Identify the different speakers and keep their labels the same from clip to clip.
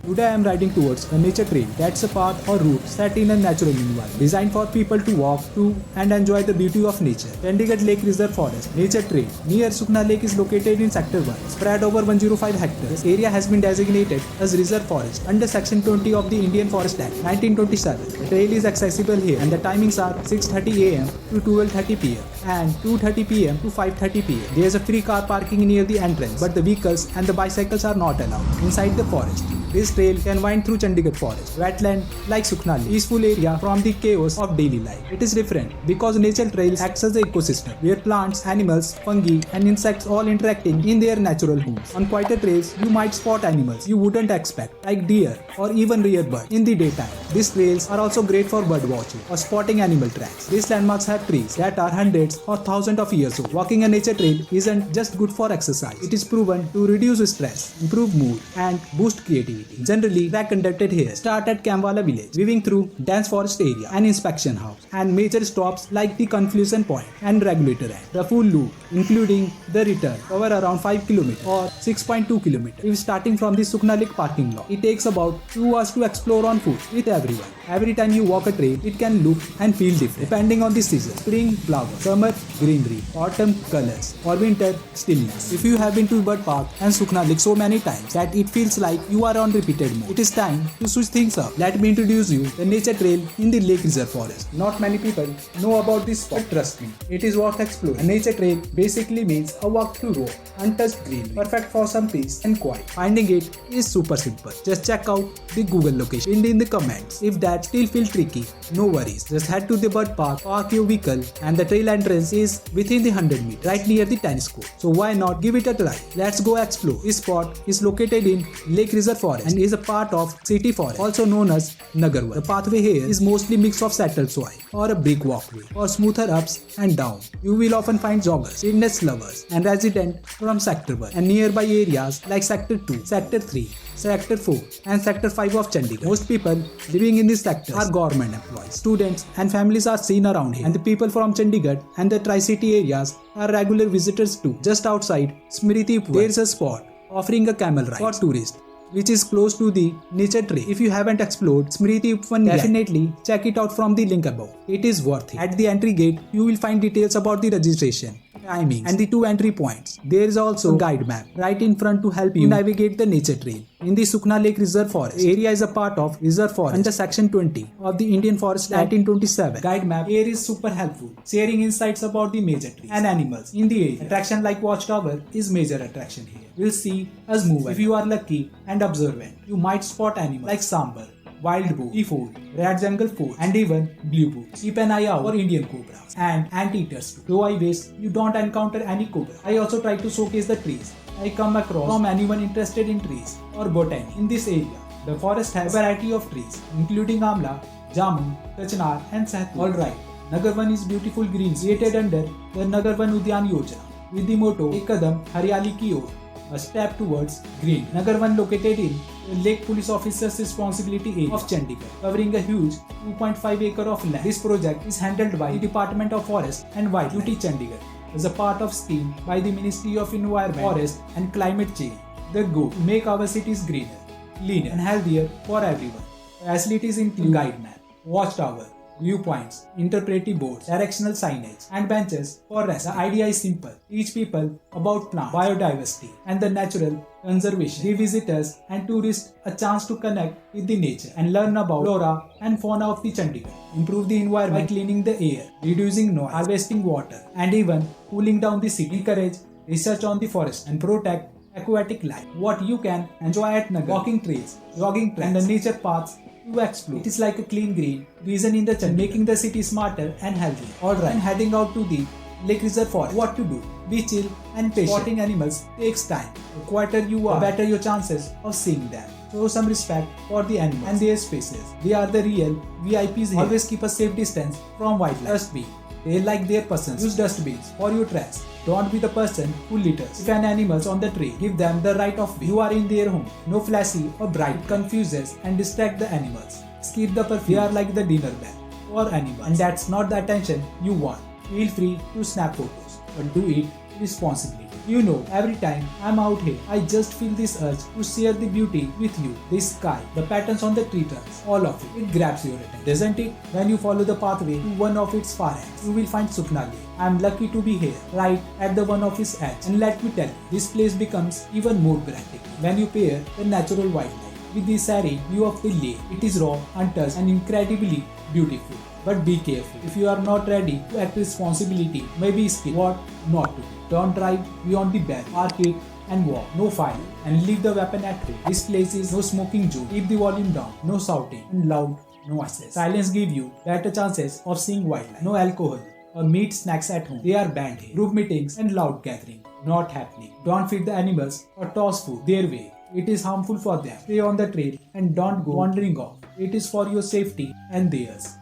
Speaker 1: Today I am riding towards a nature trail that's a path or route set in a natural environment designed for people to walk to and enjoy the beauty of nature. Chandigarh Lake Reserve Forest Nature Trail near Sukhna Lake is located in Sector 1, spread over 105 hectares. The area has been designated as Reserve Forest under Section 20 of the Indian Forest Act 1927. The trail is accessible here and the timings are 6:30 am to 12:30 pm and 2:30 pm to 5:30 pm. There is a free car parking near the entrance, but the vehicles and the bicycles are not allowed inside the forest. This trail can wind through Chandigarh forest, wetland like Sukhna Lake, peaceful area from the chaos of daily life. It is different because nature trails acts as an ecosystem where plants, animals, fungi and insects all interacting in their natural homes. On quieter trails, you might spot animals you wouldn't expect like deer or even rare birds in the daytime. These trails are also great for bird watching or spotting animal tracks. These landmarks have trees that are hundreds or thousands of years old. Walking a nature trail isn't just good for exercise. It is proven to reduce stress, improve mood and boost creativity. Generally, track conducted here start at Kaimbwala Village, weaving through dense forest area, an inspection house, and major stops like the Confluence point and Regulator end. The full loop, including the return, cover around 5 km or 6.2 km. If starting from the Sukhna Lake parking lot, it takes about 2 hours to explore on foot with everyone. Every time you walk a trail, it can look and feel different depending on the season. Spring flowers, summer greenery, autumn colors, or winter stillness. If you have been to Bird Park and Sukhna Lake so many times that it feels like you are on repeated mode, it is time to switch things up. Let me introduce you the nature trail in the Lake Reserve Forest. Not many people know about this spot, but trust me, it is worth exploring. A nature trail basically means a walk through raw, untouched greenery, perfect for some peace and quiet. Finding it is super simple. Just check out the Google location pinned in the comments. If that still feels tricky, no worries. Just head to the Bird Park, park your vehicle, and the trail entrance is within the 100 meters, right near the tennis court. So why not give it a try? Let's go explore. This spot is located in Lake Reserve Forest and is a part of City Forest, also known as Nagarvan. The pathway here is mostly mix of settled soil or a brick walkway for smoother ups and downs. You will often find joggers, fitness lovers, and residents from Sector 1 and nearby areas like Sector 2, Sector 3, Sector 4 and Sector 5 of Chandigarh. Most people living in these sectors are government employees. Students and families are seen around here, and the people from Chandigarh and the Tri-City areas are regular visitors too. Just outside Smriti, there is a spot offering a camel ride for tourists, which is close to the nature trail. If you haven't explored Smriti Upvan yet, definitely check it out from the link above. It is worth it. At the entry gate, you will find details about the registration, timing, and the 2 entry points. There is also a guide map right in front to help you navigate the nature trail. In the Sukhna Lake Reserve Forest, area is a part of Reserve Forest under Section 20 of the Indian Forest Act 1927. Guide map here is super helpful, sharing insights about the major trees and animals in the area. Attraction like Watchtower is major attraction here. We'll see us move. If you are lucky and observant, you might spot animals like sambar, wild boar, tea-fold, red jungle fox, and even blue bulls. Keep an eye out for Indian cobras and anteaters too. Though I wish you don't encounter any cobra. I also try to showcase the trees I come across from anyone interested in trees or botany in this area. The forest has a variety of trees, including amla, jamun, kachnar, and sahtu. Alright, Nagarvan is beautiful green created under the Nagarvan Udyan Yojana with the motto Ek Kadam Haryali Ki Or, a step towards green. Nagarvan located in the Lake Police Officer's responsibility area of Chandigarh, covering a huge 2.5 acre of land. This project is handled by the Department of Forest and Wildlife Chandigarh as a part of scheme by the Ministry of Environment, Forest and Climate Change. The goal to make our cities greener, cleaner and healthier for everyone. Facilities include guide map, watchtower, viewpoints, interpretive boards, directional signage, and benches for rest. The idea is simple. Teach people about plants, biodiversity, and the natural conservation. Give visitors and tourists a chance to connect with the nature and learn about flora and fauna of the Chandigarh. Improve the environment by cleaning the air, reducing noise, harvesting water, and even cooling down the city. Encourage research on the forest and protect aquatic life. What you can enjoy at Nagar: walking trails, jogging tracks, and the nature paths to explore. It is like a clean green vision in the Chandigarh, making the city smarter and healthier. Alright, and heading out to the Lake Reserve Forest. What to do? Be chill and patient. Spotting animals takes time. The quieter you are, the better your chances of seeing them. Show some respect for the animals and their species. They are the real VIPs here. Always keep a safe distance from wildlife. Trust me, they like their persons. Use dustbins for your tracks. Don't be the person who litters. If an animal's on the trail, give them the right of way. You are in their home. No flashy or bright. It confuses and distract the animals. Skip the perfume. They are like the dinner bell for animals, and that's not the attention you want. Feel free to snap photos, but do it responsibly. You know, every time I'm out here, I just feel this urge to share the beauty with you. The sky, the patterns on the tree trunks, all of it. It grabs your attention, doesn't it? When you follow the pathway to one of its far ends, you will find Sukhna Lake. I'm lucky to be here, right at the one of its edge. And let me tell you, this place becomes even more breathtaking when you pair the natural wildlife with the serene view of the lake. It is raw, untouched, and incredibly beautiful. But be careful. If you are not ready to act responsibility, maybe skip what not to do. Don't drive beyond the bend, park it and walk. No fire, and leave the weapon at home. This place is no smoking zone. Keep the volume down. No shouting and loud noises. Silence gives you better chances of seeing wildlife. No alcohol or meat snacks at home. They are banned here. Group meetings and loud gathering not happening. Don't feed the animals or toss food their way. It is harmful for them. Stay on the trail and don't go wandering off. It is for your safety and theirs.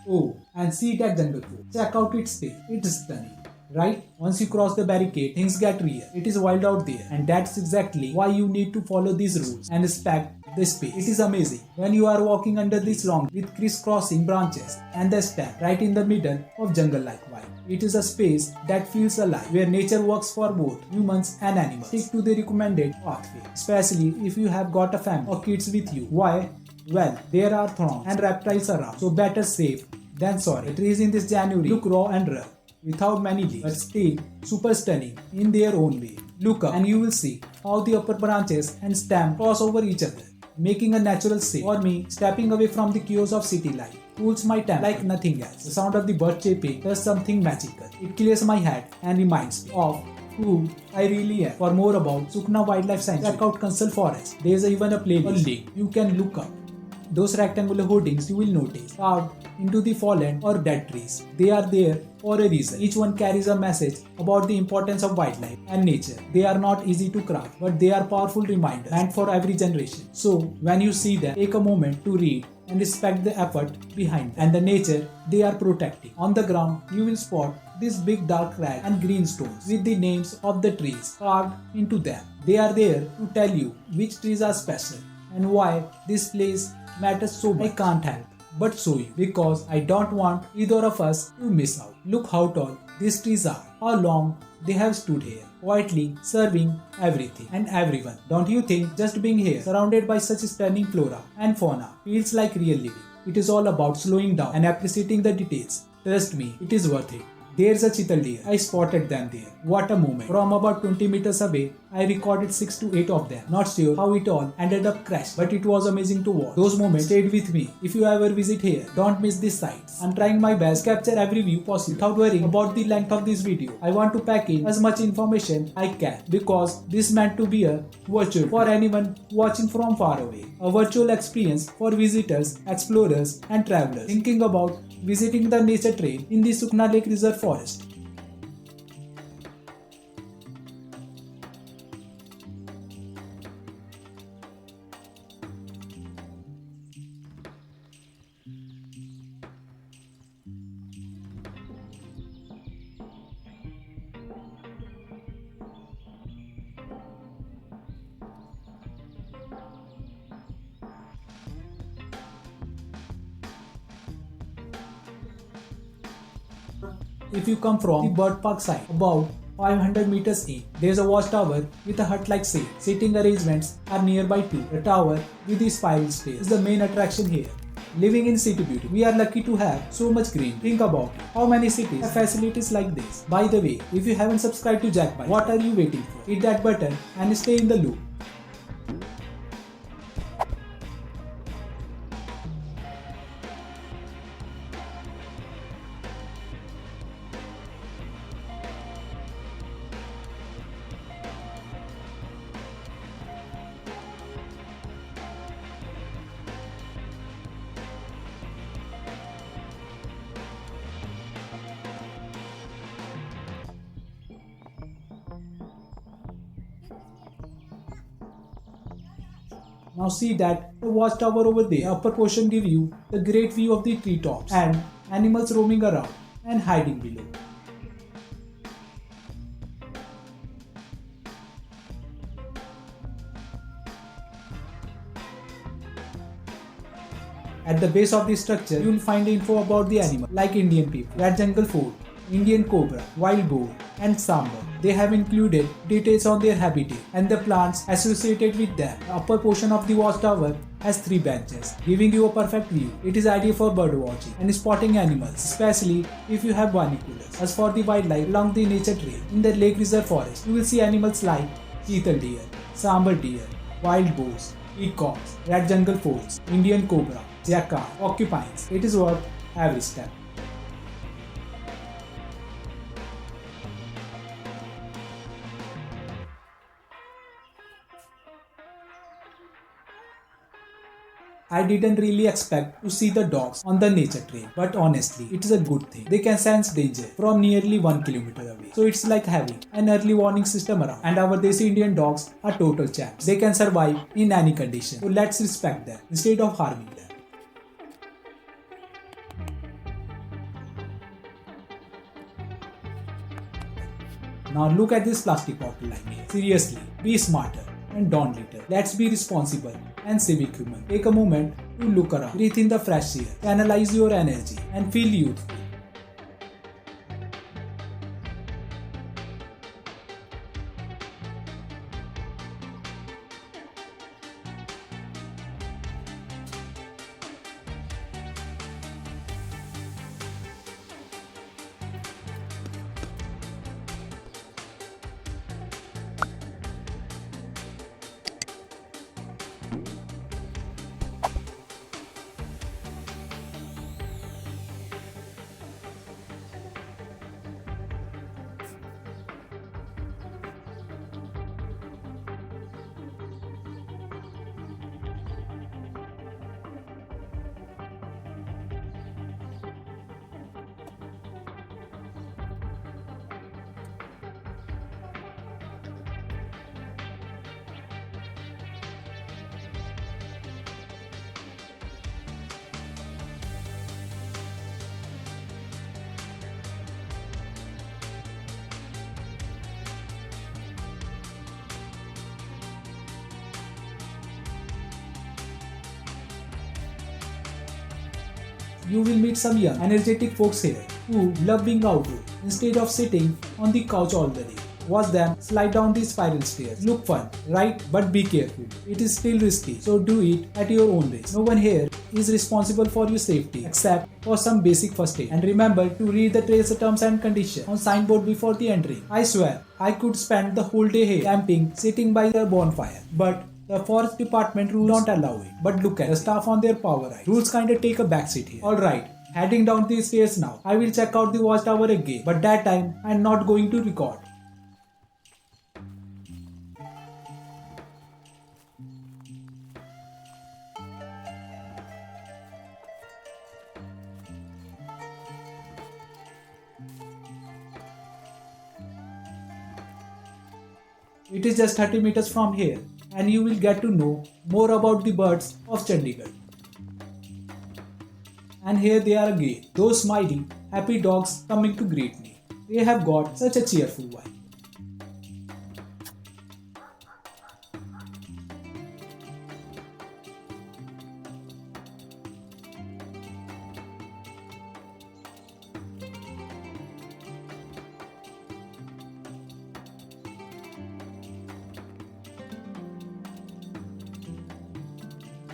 Speaker 1: Oh, and see that jungle food. Check out its space. It's stunning. Right? Once you cross the barricade, things get real. It is wild out there, and that's exactly why you need to follow these rules and respect the space. It is amazing when you are walking under this long with crisscrossing branches and the stand right in the middle of jungle-like vibe. It is a space that feels alive, where nature works for both humans and animals. Stick to the recommended pathway, especially if you have got a family or kids with you. Why? Well, there are thorns and reptiles around, so better safe than sorry. The trees in this January look raw and rough, without many leaves, but still super stunning in their own way. Look up and you will see how the upper branches and stem cross over each other, making a natural shape. For me, stepping away from the chaos of city life cools my temper like nothing else. The sound of the bird chirping does something magical. It clears my head and reminds me of who I really am. For more about Sukhna Wildlife Sanctuary, check out 𝐶𝐚𝐬𝐿 Forest. There is even a playlist link you can look up. Those rectangular hoardings you will notice carved into the fallen or dead trees. They are there for a reason. Each one carries a message about the importance of wildlife and nature. They are not easy to craft, but they are powerful reminders and for every generation. So when you see them, take a moment to read and respect the effort behind them and the nature they are protecting. On the ground, you will spot these big dark red and green stones with the names of the trees carved into them. They are there to tell you which trees are special and why this place matters so much. I can't help but show you because I don't want either of us to miss out. Look how tall these trees are, how long they have stood here, quietly serving everything and everyone. Don't you think just being here, surrounded by such stunning flora and fauna, feels like real living? It is all about slowing down and appreciating the details. Trust me, it is worth it. There's a cheetal deer. I spotted them there. What a moment. From about 20 meters away, I recorded 6 to 8 of them. Not sure how it all ended up crashed, but it was amazing to watch. Those moments stayed with me. If you ever visit here, don't miss these sights. I'm trying my best to capture every view possible without worrying about the length of this video. I want to pack in as much information I can because this meant to be a virtual for anyone watching from far away. A virtual experience for visitors, explorers and travelers thinking about visiting the nature trail in the Sukhna Lake Reserve Forest. If you come from the bird park side, about 500 meters in, there is a watchtower with a hut-like shape. Seating arrangements are nearby too. The tower with the spiral stairs is the main attraction here. Living in city beauty, we are lucky to have so much green. Think about it. How many cities have facilities like this? By the way, if you haven't subscribed to JackBike, what are you waiting for? Hit that button and stay in the loop. Now see that the watchtower over there, the upper portion gives you the great view of the treetops and animals roaming around and hiding below. At the base of the structure, you will find info about the animal like Indian people, red jungle food, Indian cobra, wild boar, and sambar. They have included details on their habitat and the plants associated with them. The upper portion of the watchtower has 3 benches, giving you a perfect view. It is ideal for bird watching and spotting animals, especially if you have binoculars. As for the wildlife along the nature trail, in the Lake Reserve Forest, you will see animals like cheetal deer, sambar deer, wild boars, peacocks, red jungle foals, Indian cobra, jackal, porcupines. It is worth every step. I didn't really expect to see the dogs on the nature trail, but honestly, it is a good thing. They can sense danger from nearly 1 kilometer away. So it's like having an early warning system around. And our Desi Indian dogs are total champs. They can survive in any condition. So let's respect them instead of harming them. Now look at this plastic bottle line here. Seriously, be smarter and don't litter. Let's be responsible and civic human. Take a moment to look around, breathe in the fresh air, channelize your energy, and feel youthful. You will meet some young, energetic folks here who love being outdoors instead of sitting on the couch all the day. Watch them slide down the spiral stairs. Look fun, right? But be careful. It is still risky, so do it at your own risk. No one here is responsible for your safety except for some basic first aid. And remember to read the trail's terms and conditions on signboard before the entry. I swear, I could spend the whole day here camping, sitting by the bonfire. But the forest department rules don't allow it. But look at the staff on their power ride. Rules kinda take a backseat here. Alright, heading down these stairs now. I will check out the watchtower again. But that time, I'm not going to record. It is just 30 meters from here, and you will get to know more about the birds of Chandigarh. And here they are again, those smiley, happy dogs coming to greet me. They have got such a cheerful vibe.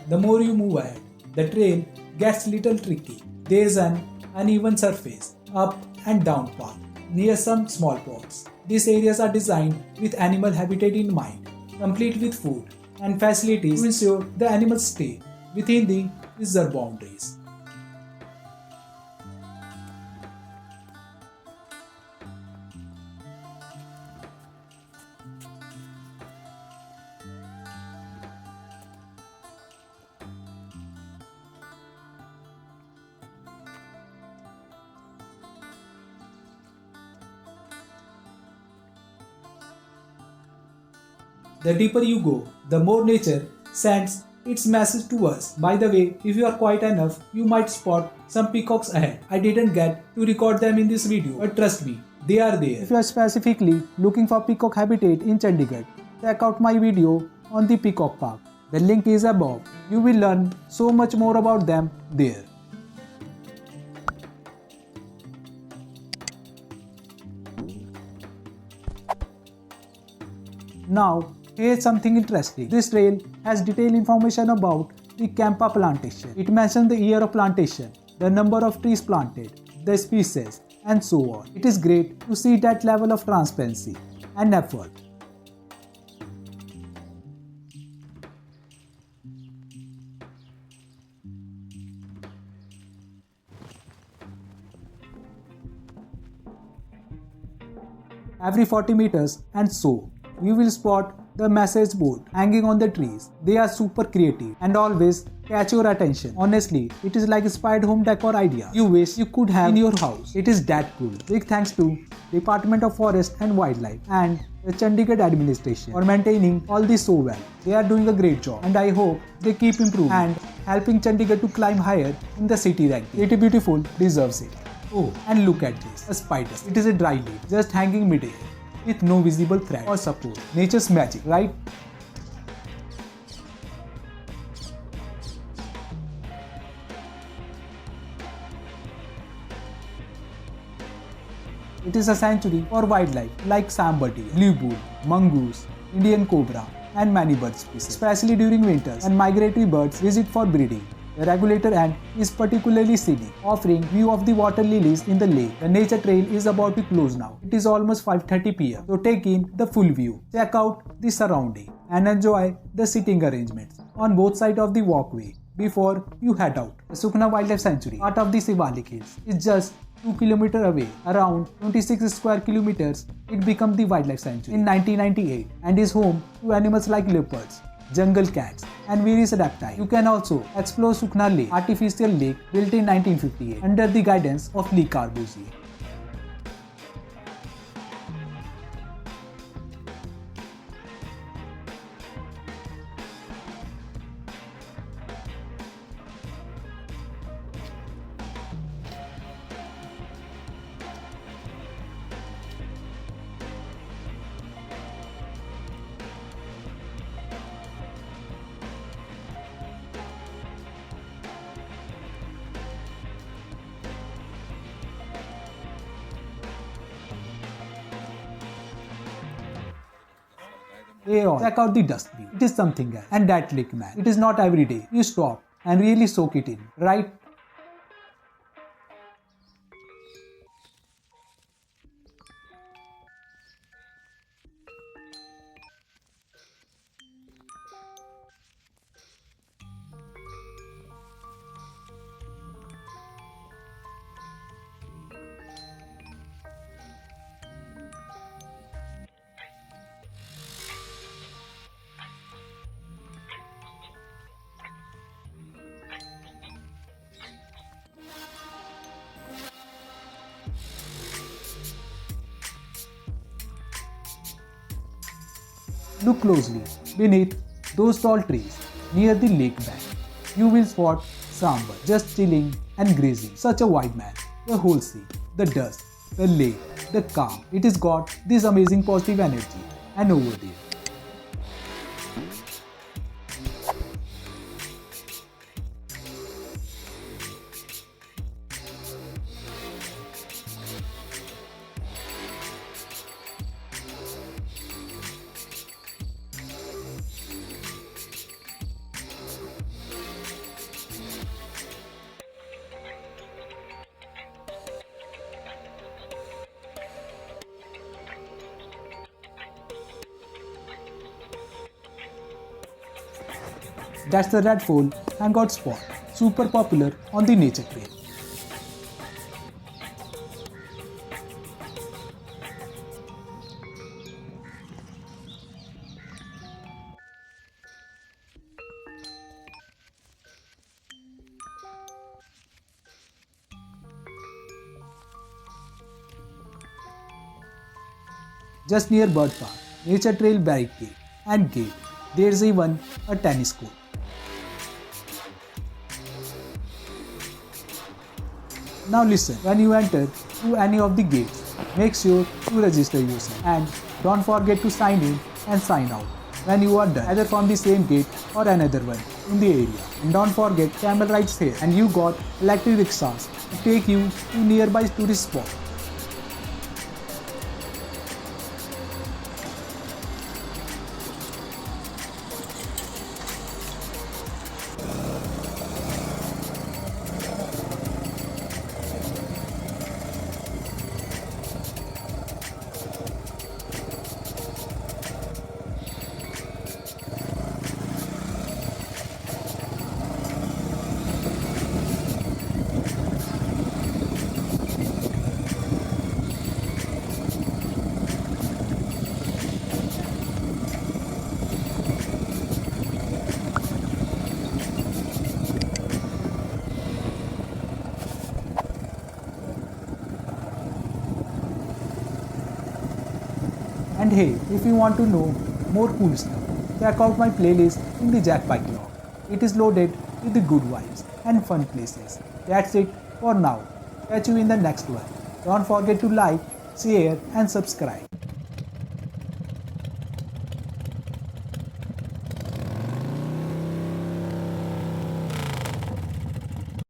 Speaker 1: The more you move ahead, the trail gets little tricky. There is an uneven surface, up and down path, near some small ponds. These areas are designed with animal habitat in mind, complete with food and facilities to ensure the animals stay within the reserve boundaries. The deeper you go, the more nature sends its message to us. By the way, if you are quiet enough, you might spot some peacocks ahead. I didn't get to record them in this video, but trust me, they are there. If you are specifically looking for peacock habitat in Chandigarh, check out my video on the Peacock Park. The link is above. You will learn so much more about them there. Now, here's something interesting. This trail has detailed information about the Campa plantation. It mentions the year of plantation, the number of trees planted, the species, and so on. It is great to see that level of transparency and effort. Every 40 meters and so, you will spot the message board hanging on the trees. They are super creative and always catch your attention. Honestly, it is like a inspired home decor idea you wish you could have in your house. It is that cool. Big thanks to Department of Forest and Wildlife and the Chandigarh administration for maintaining all this so well. They are doing a great job and I hope they keep improving and helping Chandigarh to climb higher in the city ranking. It is beautiful, deserves it. Oh, and look at this, a spider. It is a dry leaf just hanging midair with no visible thread or support. Nature's magic, right? It is a sanctuary for wildlife like sambar deer, blue bull, mongoose, Indian cobra, and many bird species, especially during winters when migratory birds visit for breeding. The Regulator end is particularly scenic, offering view of the water lilies in the lake. The nature trail is about to close now. It is almost 5:30 p.m. So take in the full view, check out the surrounding, and enjoy the sitting arrangements on both sides of the walkway before you head out. The Sukhna Wildlife Sanctuary, part of the 𝐓𝐵𝐼𝐻 Hills, is just 2 km away, around 26 square kilometers. It became the wildlife sanctuary in 1998 and is home to animals like leopards, jungle cats, and various reptiles. You can also explore Sukhna Lake, artificial lake built in 1958 under the guidance of 𝐂𝐻𝐤𝐿. Hey all, check out the dust view. It is something else. And that lake, man. It is not every day you stop and really soak it in, right? Look closely beneath those tall trees near the lake bank. You will spot sambar just chilling and grazing. Such a vibe, man. The whole scene, the dust, the lake, the calm. It has got this amazing positive energy. And over there, that's the red phone hangout spot, super popular on the nature trail. Just near Bird Park, Nature Trail barricade and gate, there's even a tennis court. Now listen, when you enter through any of the gates, make sure to register yourself and don't forget to sign in and sign out when you are done, either from the same gate or another one in the area. And don't forget camel rides here, and you got electric rickshaws to take you to nearby tourist spots. And hey, if you want to know more cool stuff, check out my playlist in the JackBikeLog. It is loaded with the good vibes and fun places. That's it for now. Catch you in the next one. Don't forget to like, share and subscribe.